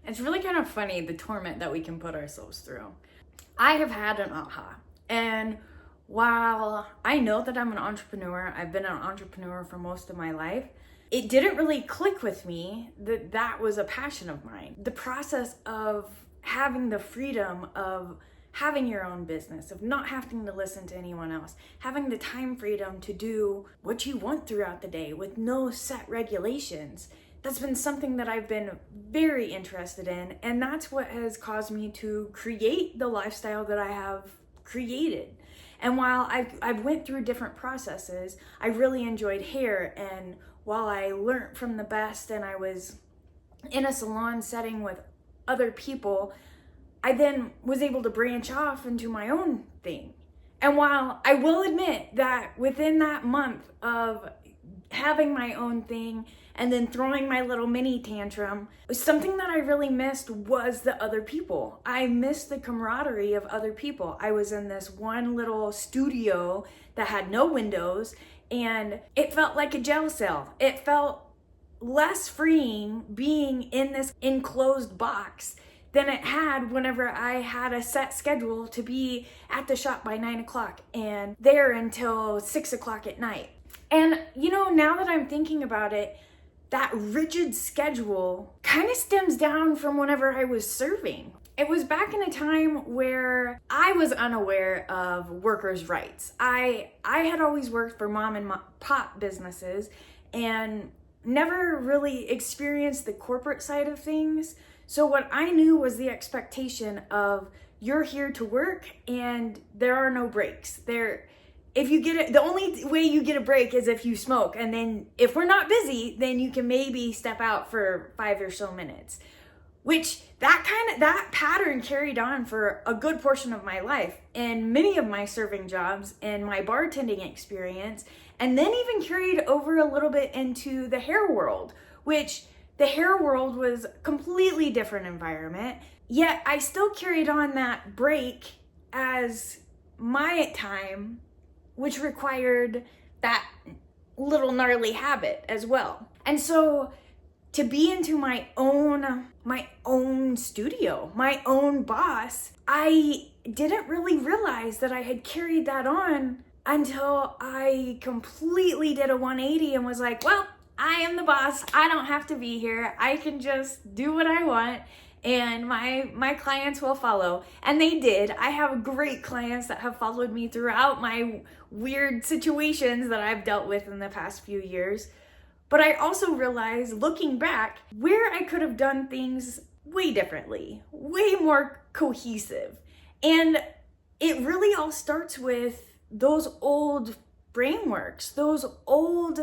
It's really kind of funny, the torment that we can put ourselves through. I have had an aha. And while I know that I'm an entrepreneur, I've been an entrepreneur for most of my life, it didn't really click with me that that was a passion of mine. The process of having the freedom of having your own business, of not having to listen to anyone else, having the time freedom to do what you want throughout the day with no set regulations. That's been something that I've been very interested in, and that's what has caused me to create the lifestyle that I have created. And while I've went through different processes, I really enjoyed hair, and while I learned from the best and I was in a salon setting with other people, I then was able to branch off into my own thing. And while I will admit that within that month of having my own thing and then throwing my little mini tantrum, something that I really missed was the other people. I missed the camaraderie of other people. I was in this one little studio that had no windows, and it felt like a jail cell. It felt less freeing being in this enclosed box than it had whenever I had a set schedule to be at the shop by 9 o'clock and there until 6 o'clock at night. And now that I'm thinking about it, that rigid schedule kind of stems down from whenever I was serving. It was back in a time where I was unaware of workers' rights. I had always worked for mom and pop businesses and never really experienced the corporate side of things. So what I knew was the expectation of you're here to work and there are no breaks. If you get it, the only way you get a break is if you smoke. And then if we're not busy, then you can maybe step out for 5 or so minutes, which that pattern carried on for a good portion of my life and many of my serving jobs and my bartending experience, and then even carried over a little bit into the hair world, which the hair world was a completely different environment. Yet I still carried on that break as my time, which required that little gnarly habit as well. And so to be into my own studio, my own boss, I didn't really realize that I had carried that on until I completely did a 180 and was like, well, I am the boss. I don't have to be here. I can just do what I want and my clients will follow. And they did. I have great clients that have followed me throughout my weird situations that I've dealt with in the past few years. But I also realized, looking back, where I could have done things way differently, way more cohesive. And it really all starts with those old frameworks, those old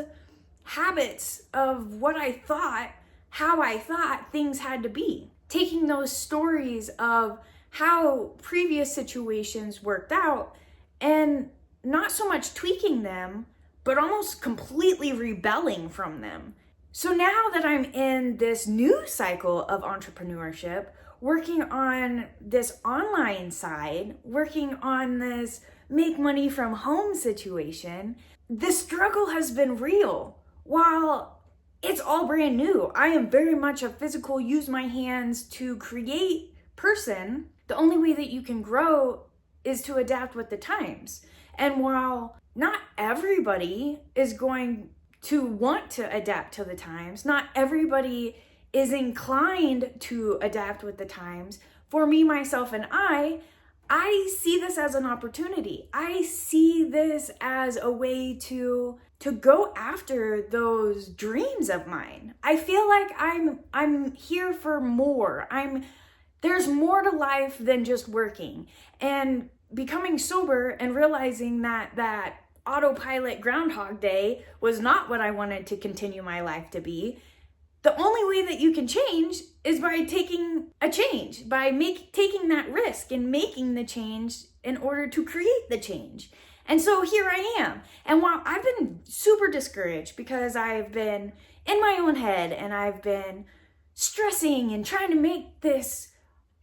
habits of what I thought, how I thought things had to be. Taking those stories of how previous situations worked out and not so much tweaking them, but almost completely rebelling from them. So now that I'm in this new cycle of entrepreneurship, working on this online side, working on this make money from home situation, the struggle has been real. While it's all brand new, I am very much a physical, use my hands to create person. The only way that you can grow is to adapt with the times. And while not everybody is going to want to adapt to the times, not everybody is inclined to adapt with the times, for me, myself, and I see this as an opportunity. I see this as a way to go after those dreams of mine. I feel like I'm here for more. There's more to life than just working. And becoming sober and realizing that autopilot Groundhog Day was not what I wanted to continue my life to be. The only way that you can change is by taking a change, by taking that risk and making the change in order to create the change. And so here I am. And while I've been super discouraged because I've been in my own head and I've been stressing and trying to make this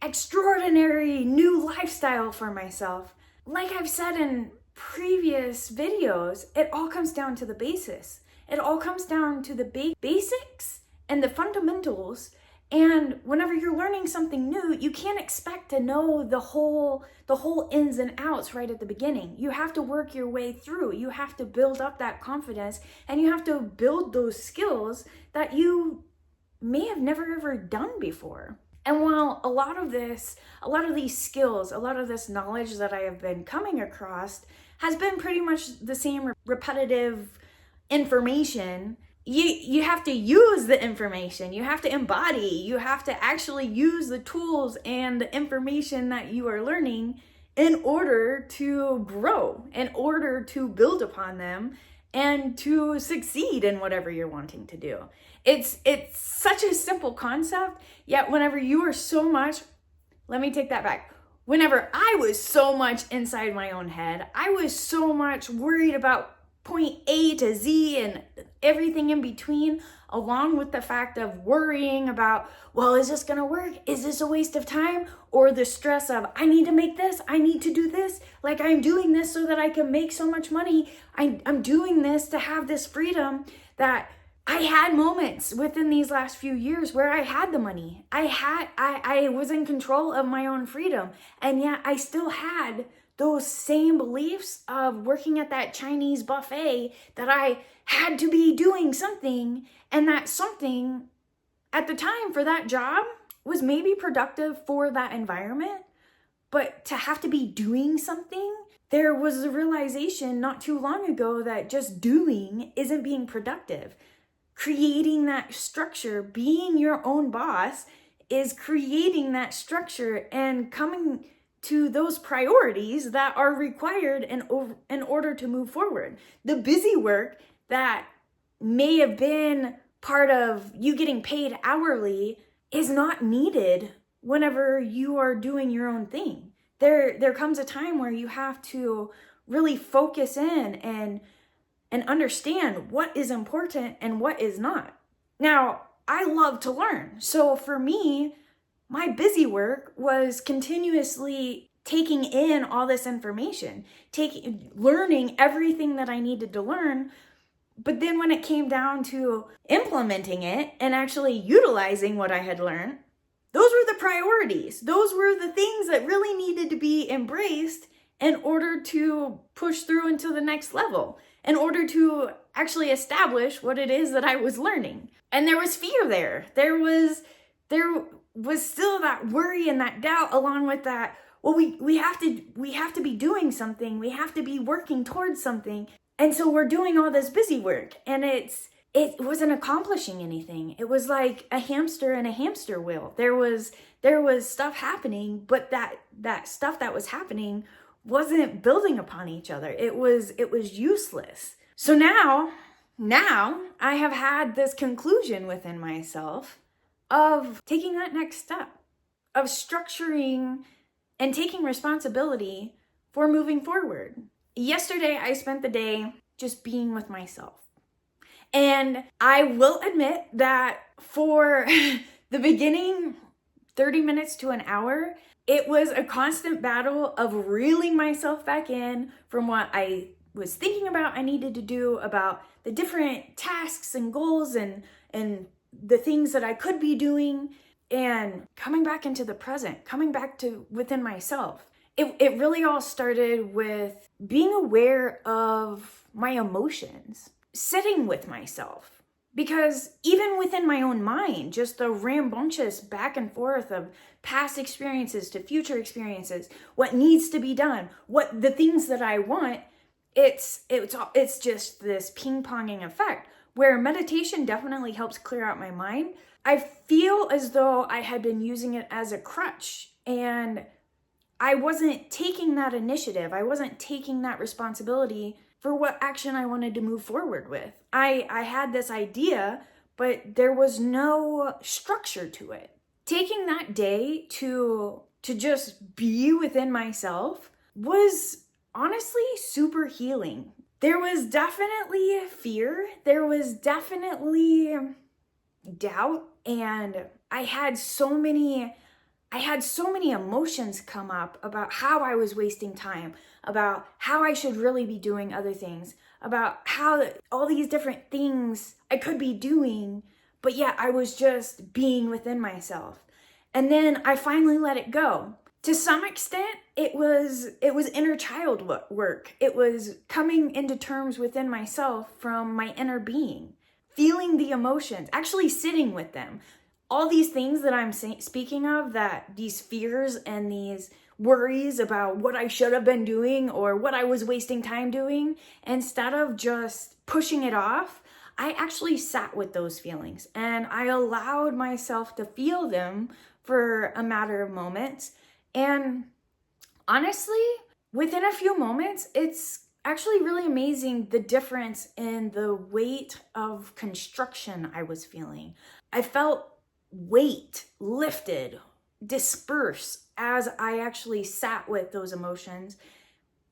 extraordinary new lifestyle for myself, like I've said in previous videos, it all comes down to the basis. It all comes down to the basics and the fundamentals And whenever you're learning something new, you can't expect to know the whole ins and outs right at the beginning. You have to work your way through. You have to build up that confidence, and you have to build those skills that you may have never ever done before. And while a lot of these skills, a lot of this knowledge that I have been coming across has been pretty much the same repetitive information, you have to use the information, you have to embody, you have to actually use the tools and the information that you are learning in order to grow, in order to build upon them, and to succeed in whatever you're wanting to do. It's such a simple concept, yet whenever you are so much, let me take that back. Whenever I was so much inside my own head, I was so much worried about point A to Z and everything in between, along with the fact of worrying about, well, is this gonna work? Is this a waste of time? Or the stress of, I need to make this, I need to do this, like I'm doing this so that I can make so much money. I'm doing this to have this freedom. That I had moments within these last few years where I had the money. I was in control of my own freedom, and yet I still had those same beliefs of working at that Chinese buffet, that I had to be doing something, and that something at the time for that job was maybe productive for that environment, but to have to be doing something, there was a realization not too long ago that just doing isn't being productive. Creating that structure, being your own boss, is creating that structure and coming to those priorities that are required in order to move forward. The busy work that may have been part of you getting paid hourly is not needed whenever you are doing your own thing. There comes a time where you have to really focus in and understand what is important and what is not. Now, I love to learn. So for me, my busy work was continuously taking in all this information, learning everything that I needed to learn. But then when it came down to implementing it and actually utilizing what I had learned, those were the priorities. Those were the things that really needed to be embraced in order to push through into the next level, in order to actually establish what it is that I was learning. And there was fear there. There was still that worry and that doubt, along with that, well, we have to be doing something. We have to be working towards something. And so we're doing all this busy work, and it wasn't accomplishing anything. It was like a hamster in a hamster wheel. There was stuff happening, but that stuff that was happening wasn't building upon each other. It was useless. So now I have had this conclusion within myself of taking that next step, of structuring and taking responsibility for moving forward. Yesterday, I spent the day just being with myself. And I will admit that for the beginning 30 minutes to an hour, it was a constant battle of reeling myself back in from what I was thinking about I needed to do, about the different tasks and goals and the things that I could be doing, and coming back into the present, coming back to within myself. It really all started with being aware of my emotions, sitting with myself. Because even within my own mind, just the rambunctious back and forth of past experiences to future experiences, what needs to be done, what the things that I want, it's just this ping-ponging effect, where meditation definitely helps clear out my mind. I feel as though I had been using it as a crutch, and I wasn't taking that initiative. I wasn't taking that responsibility for what action I wanted to move forward with. I had this idea, but there was no structure to it. Taking that day to just be within myself was honestly super healing. There was definitely fear. There was definitely doubt, and I had so many emotions come up about how I was wasting time, about how I should really be doing other things, about how all these different things I could be doing, but yet I was just being within myself. And then I finally let it go. To some extent, it was inner child work. It was coming into terms within myself from my inner being, feeling the emotions, actually sitting with them. All these things that I'm speaking of, that these fears and these worries about what I should have been doing or what I was wasting time doing, instead of just pushing it off, I actually sat with those feelings and I allowed myself to feel them for a matter of moments. And honestly, within a few moments, it's actually really amazing the difference in the weight of construction I was feeling. I felt weight lifted, disperse as I actually sat with those emotions,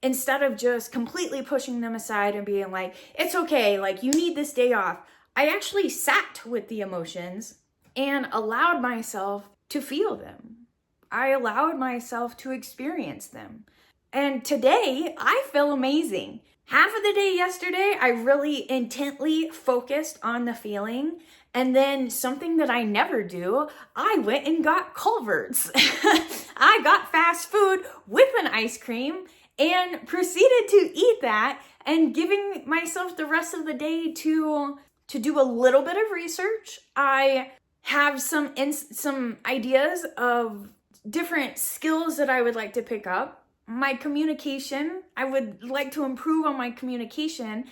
instead of just completely pushing them aside and being like, it's okay, like you need this day off. I actually sat with the emotions and allowed myself to feel them. I allowed myself to experience them. And today, I feel amazing. Half of the day yesterday, I really intently focused on the feeling. And then something that I never do, I went and got Culver's. I got fast food with an ice cream and proceeded to eat that, and giving myself the rest of the day to do a little bit of research. I have some ideas of different skills that I would like to pick up. My communication, I would like to improve on my communication.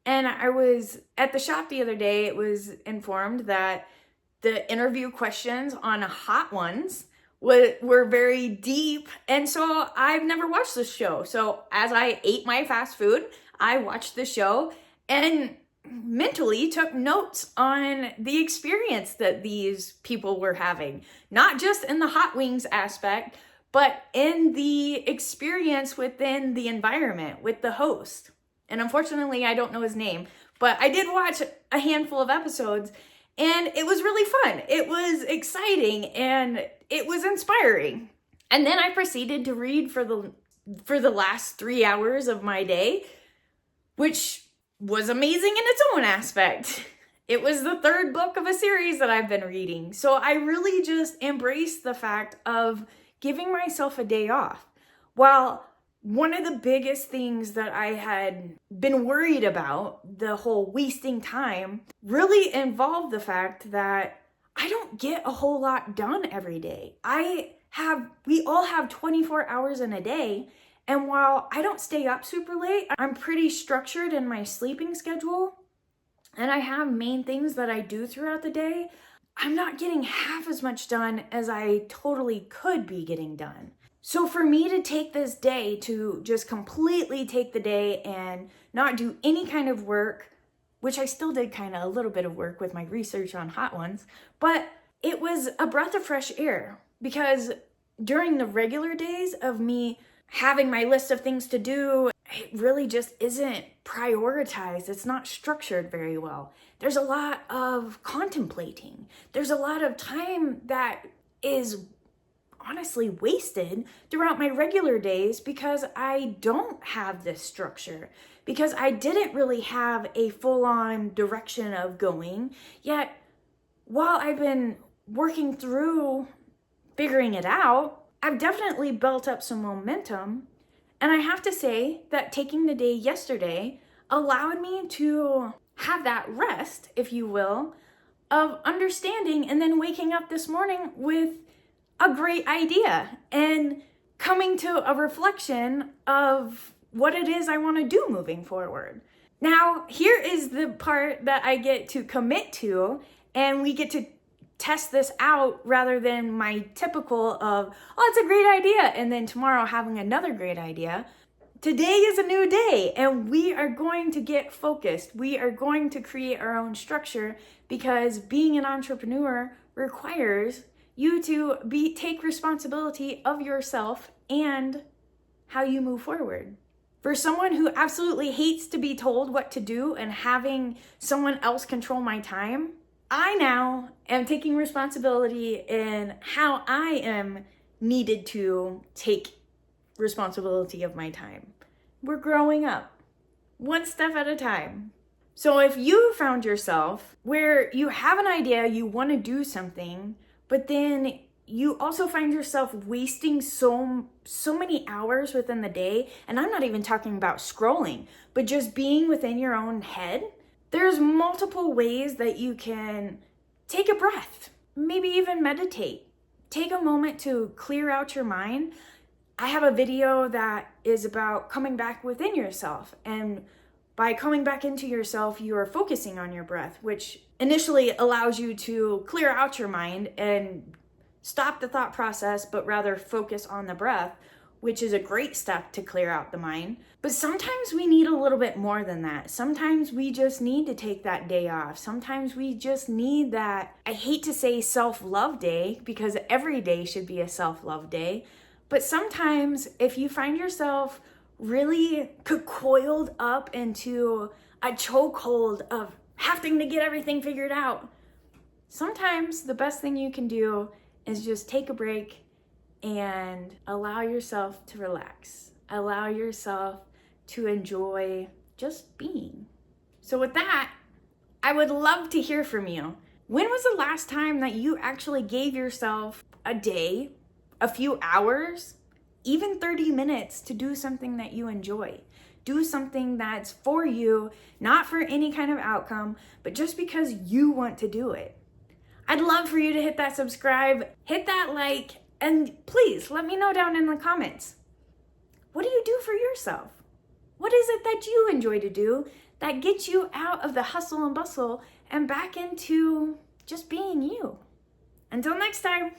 And I was at the shop the other day, it was informed that the interview questions on Hot Ones were very deep. And so I've never watched this show. So as I ate my fast food, I watched the show and mentally took notes on the experience that these people were having, not just in the hot wings aspect, but in the experience within the environment with the host. And unfortunately, I don't know his name, but I did watch a handful of episodes and it was really fun. It was exciting and it was inspiring. And then I proceeded to read for the last 3 hours of my day, which was amazing in its own aspect. It was the third book of a series that I've been reading. So I really just embraced the fact of giving myself a day off. While one of the biggest things that I had been worried about, the whole wasting time, really involved the fact that I don't get a whole lot done every day. We all have 24 hours in a day. And while I don't stay up super late, I'm pretty structured in my sleeping schedule. And I have main things that I do throughout the day. I'm not getting half as much done as I totally could be getting done. So for me to take this day to just completely take the day and not do any kind of work, which I still did kind of a little bit of work with my research on Hot Ones, but it was a breath of fresh air, because during the regular days of me having my list of things to do, it really just isn't prioritized. It's not structured very well. There's a lot of contemplating. There's a lot of time that is honestly wasted throughout my regular days because I don't have this structure, because I didn't really have a full-on direction of going. Yet, while I've been working through figuring it out, I've definitely built up some momentum. And I have to say that taking the day yesterday allowed me to have that rest, if you will, of understanding, and then waking up this morning with a great idea and coming to a reflection of what it is I want to do moving forward. Now, here is the part that I get to commit to, and we get to test this out rather than my typical of, oh, it's a great idea, and then tomorrow having another great idea. Today is a new day, and we are going to get focused. We are going to create our own structure, because being an entrepreneur requires you to take responsibility of yourself and how you move forward. For someone who absolutely hates to be told what to do and having someone else control my time, I now am taking responsibility in how I am needed to take responsibility of my time. We're growing up, one step at a time. So if you found yourself where you have an idea, you want to do something, but then you also find yourself wasting so many hours within the day, and I'm not even talking about scrolling, but just being within your own head, there's multiple ways that you can take a breath, maybe even meditate. Take a moment to clear out your mind. I have a video that is about coming back within yourself, and by coming back into yourself, you are focusing on your breath, which initially allows you to clear out your mind and stop the thought process, but rather focus on the breath, which is a great step to clear out the mind. But sometimes we need a little bit more than that. Sometimes we just need to take that day off. Sometimes we just need that, I hate to say self-love day, because every day should be a self-love day. But sometimes if you find yourself really coiled up into a chokehold of having to get everything figured out, sometimes the best thing you can do is just take a break and allow yourself to relax. Allow yourself to enjoy just being. So with that, I would love to hear from you. When was the last time that you actually gave yourself a day, a few hours, even 30 minutes to do something that you enjoy? Do something that's for you, not for any kind of outcome, but just because you want to do it. I'd love for you to hit that subscribe, hit that like, and please let me know down in the comments. What do you do for yourself? What is it that you enjoy to do that gets you out of the hustle and bustle and back into just being you? Until next time.